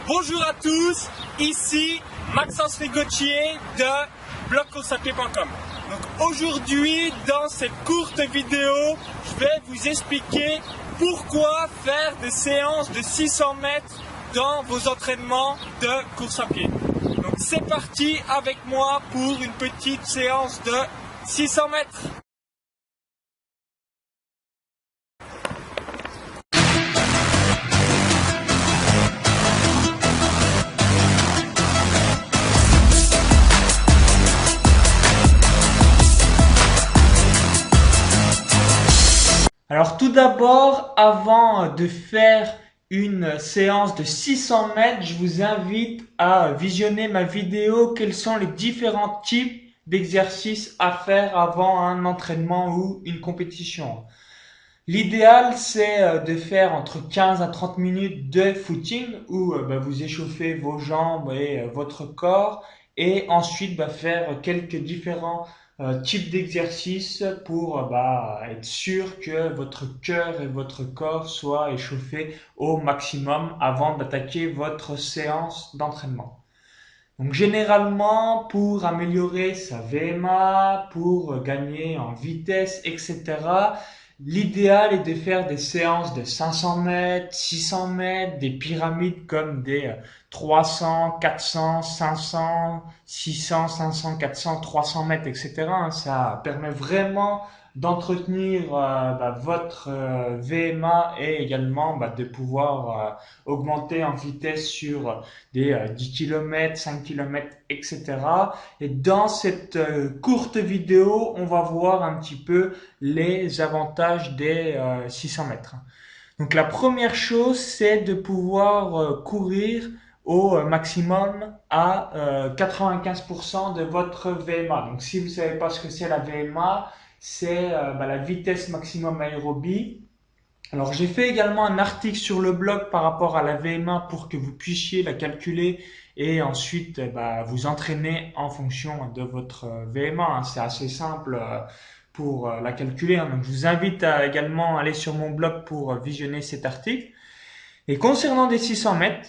Bonjour à tous, ici Maxence Rigotier de blogcoursapied.com. Donc aujourd'hui, dans cette courte vidéo, je vais vous expliquer pourquoi faire des séances de 600 mètres dans vos entraînements de course à pied. Donc c'est parti avec moi pour une petite séance de 600 mètres. Alors tout d'abord, avant de faire une séance de 600 mètres, je vous invite à visionner ma vidéo quels sont les différents types d'exercices à faire avant un entraînement ou une compétition. L'idéal, c'est de faire entre 15 à 30 minutes de footing où vous échauffez vos jambes et votre corps et ensuite faire quelques différents types d'exercices pour être sûr que votre cœur et votre corps soient échauffés au maximum avant d'attaquer votre séance d'entraînement. Donc généralement, pour améliorer sa VMA, pour gagner en vitesse, etc., l'idéal est de faire des séances de 500 mètres, 600 mètres, des pyramides comme des 300, 400, 500, 600, 500, 400, 300 mètres, etc. Ça permet vraiment d'entretenir votre VMA et également de pouvoir augmenter en vitesse sur des 10 km, 5 km, etc. Et dans cette courte vidéo, on va voir un petit peu les avantages des 600 mètres. Donc la première chose, c'est de pouvoir courir au maximum à 95% de votre VMA. Donc si vous ne savez pas ce que c'est la VMA, c'est la vitesse maximum aérobie. Alors j'ai fait également un article sur le blog par rapport à la VMA pour que vous puissiez la calculer et ensuite vous entraîner en fonction de votre VMA. C'est assez simple pour la calculer. Donc je vous invite à également aller sur mon blog pour visionner cet article. Et concernant des 600 mètres,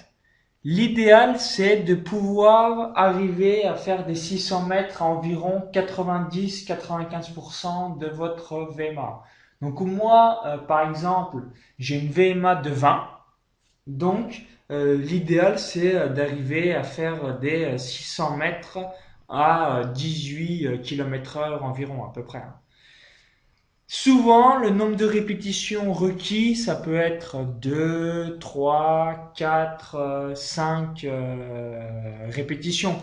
l'idéal c'est de pouvoir arriver à faire des 600 mètres à environ 90-95% de votre VMA. Donc moi, par exemple, j'ai une VMA de 20. Donc l'idéal c'est d'arriver à faire des 600 mètres à 18 km/h environ à peu près. Souvent, le nombre de répétitions requis, ça peut être 2, 3, 4, 5 répétitions.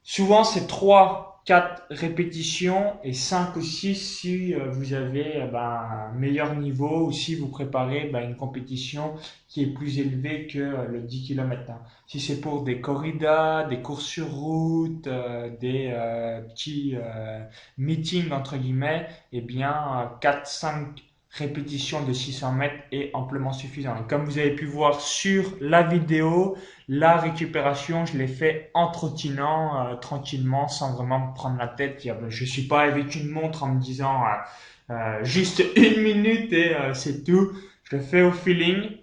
Souvent, c'est 3, 4 répétitions et 5 ou 6 si vous avez un meilleur niveau ou si vous préparez une compétition qui est plus élevée que le 10 km. Si c'est pour des corridas, des courses sur route, des petits meetings entre guillemets, eh bien 4-5 répétitions de 600 mètres est amplement suffisant. Et comme vous avez pu voir sur la vidéo, la récupération, je l'ai fait en trottinant tranquillement, sans vraiment me prendre la tête. Je suis pas avec une montre en me disant juste une minute et c'est tout. Je le fais au feeling.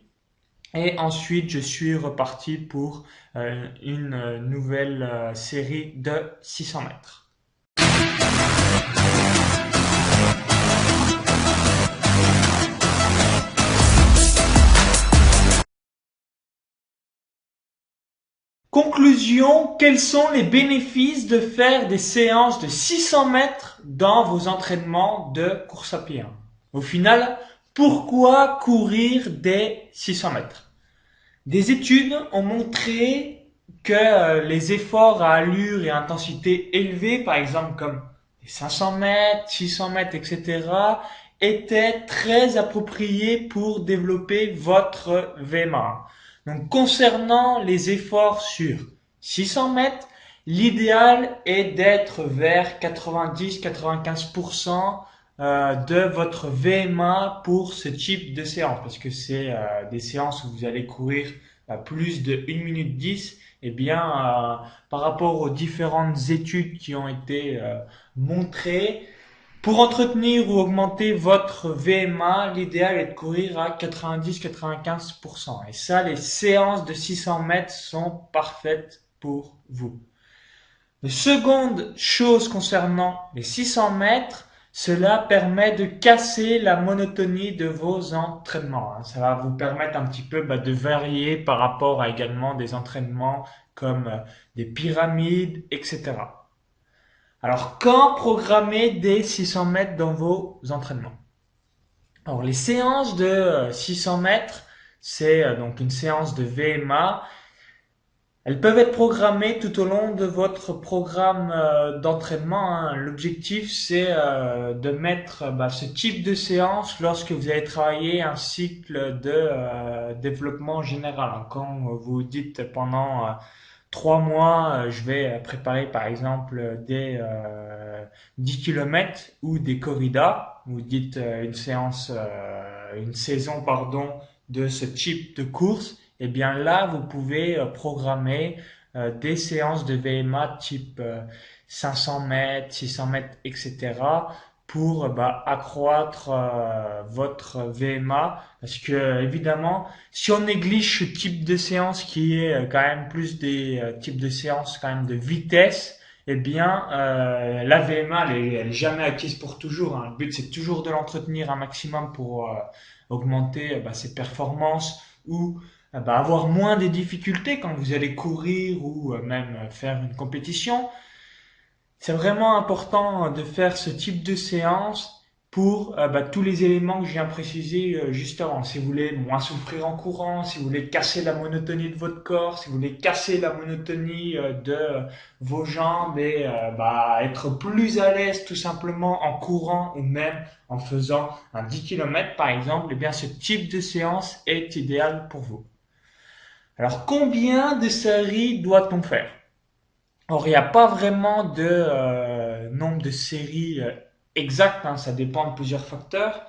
Et ensuite, je suis reparti pour une nouvelle série de 600 mètres. Conclusion, quels sont les bénéfices de faire des séances de 600 mètres dans vos entraînements de course à pied? Au final, pourquoi courir des 600 mètres? Des études ont montré que les efforts à allure et intensité élevée, par exemple comme les 500 mètres, 600 mètres, etc., étaient très appropriés pour développer votre VMA. Donc, concernant les efforts sur 600 mètres, l'idéal est d'être vers 90-95% de votre VMA pour ce type de séance, parce que c'est des séances où vous allez courir plus de 1 minute 10. Eh bien, par rapport aux différentes études qui ont été montrées, Pour entretenir ou augmenter votre VMA, l'idéal est de courir à 90-95%. Et ça, les séances de 600 mètres sont parfaites pour vous. La seconde chose concernant les 600 mètres, cela permet de casser la monotonie de vos entraînements. Ça va vous permettre un petit peu de varier par rapport à également des entraînements comme des pyramides, etc. Alors, quand programmer des 600 mètres dans vos entraînements? Alors, les séances de 600 mètres, c'est donc une séance de VMA. Elles peuvent être programmées tout au long de votre programme d'entraînement. L'objectif, c'est de mettre ce type de séance lorsque vous allez travailler un cycle de développement général. Quand vous dites pendant 3 mois, je vais préparer par exemple des 10 km ou des corridas. Vous dites une saison de ce type de course. Et bien là, vous pouvez programmer des séances de VMA type 500 mètres, 600 mètres, etc. pour accroître votre VMA. Parce que évidemment, si on néglige ce type de séance qui est quand même plus des types de séances quand même de vitesse, eh bien la VMA elle est jamais acquise pour toujours. Le but c'est toujours de l'entretenir un maximum pour augmenter ses performances ou avoir moins de difficultés quand vous allez courir ou même faire une compétition. C'est vraiment important de faire ce type de séance pour tous les éléments que je viens préciser juste avant. Si vous voulez moins souffrir en courant, si vous voulez casser la monotonie de votre corps, si vous voulez casser la monotonie de vos jambes et être plus à l'aise tout simplement en courant ou même en faisant un 10 km par exemple, eh bien ce type de séance est idéal pour vous. Alors combien de séries doit-on faire? Or, il n'y a pas vraiment de nombre de séries exact, ça dépend de plusieurs facteurs.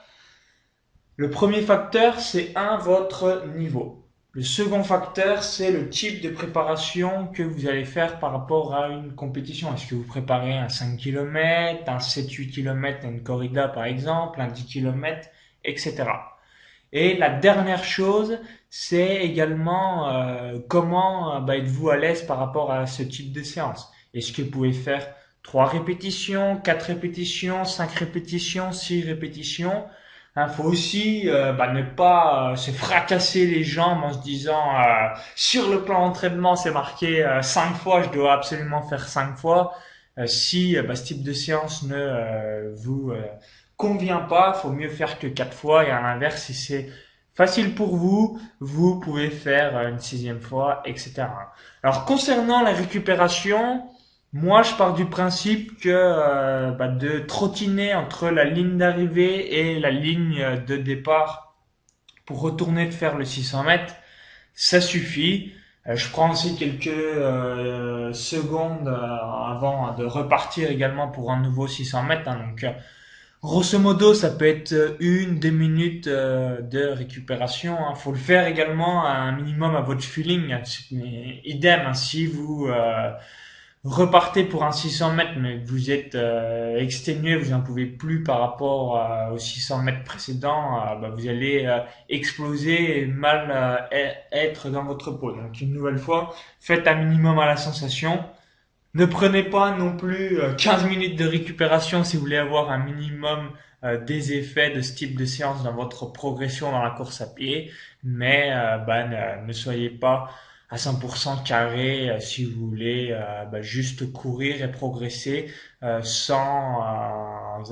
Le premier facteur, c'est votre niveau. Le second facteur, c'est le type de préparation que vous allez faire par rapport à une compétition. Est-ce que vous préparez un 5 km, un 7-8 km, une corrida par exemple, un 10 km, etc. Et la dernière chose, c'est également comment êtes-vous à l'aise par rapport à ce type de séance. Est-ce que vous pouvez faire 3 répétitions, 4 répétitions, 5 répétitions, 6 répétitions? Il faut aussi ne pas se fracasser les jambes en se disant sur le plan d'entraînement c'est marqué 5 fois, je dois absolument faire 5 fois. Si ce type de séance ne vous convient pas, faut mieux faire que 4 fois et à l'inverse si c'est facile pour vous, vous pouvez faire une 6e fois, etc. Alors concernant la récupération, moi je pars du principe que de trottiner entre la ligne d'arrivée et la ligne de départ pour retourner de faire le 600 mètres, ça suffit. Je prends aussi quelques secondes avant de repartir également pour un nouveau 600 mètres. Donc grosso modo, ça peut être 1-2 minutes de récupération. Faut le faire également à un minimum à votre feeling. Mais idem, si vous repartez pour un 600 mètres, mais vous êtes exténué, vous n'en pouvez plus par rapport aux 600 mètres précédents, vous allez exploser et mal être dans votre peau. Donc une nouvelle fois, faites un minimum à la sensation. Ne prenez pas non plus 15 minutes de récupération si vous voulez avoir un minimum des effets de ce type de séance dans votre progression dans la course à pied, mais ne soyez pas à 100% carré si vous voulez juste courir et progresser sans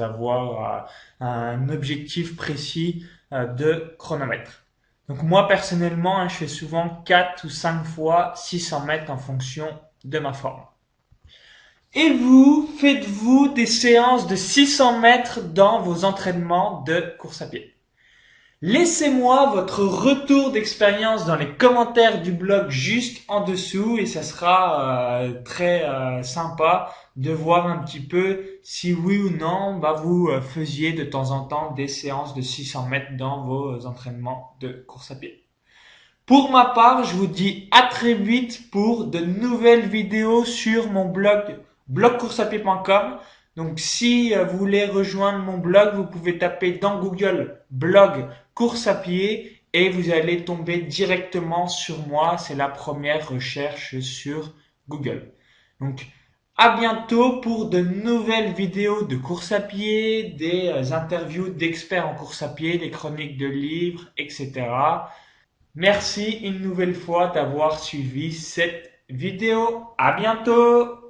avoir un objectif précis de chronomètre. Donc moi personnellement, je fais souvent 4 ou 5 fois 600 mètres en fonction de ma forme. Et vous, faites-vous des séances de 600 mètres dans vos entraînements de course à pied? Laissez-moi votre retour d'expérience dans les commentaires du blog juste en dessous et ça sera très sympa de voir un petit peu si oui ou non vous faisiez de temps en temps des séances de 600 mètres dans vos entraînements de course à pied. Pour ma part, je vous dis à très vite pour de nouvelles vidéos sur mon blog blogcourseapied.com. Donc si vous voulez rejoindre mon blog, vous pouvez taper dans Google blog course à pied et vous allez tomber directement sur moi. C'est la première recherche sur Google. Donc à bientôt pour de nouvelles vidéos de course à pied, des interviews d'experts en course à pied, des chroniques de livres, etc. Merci une nouvelle fois d'avoir suivi cette vidéo. À bientôt!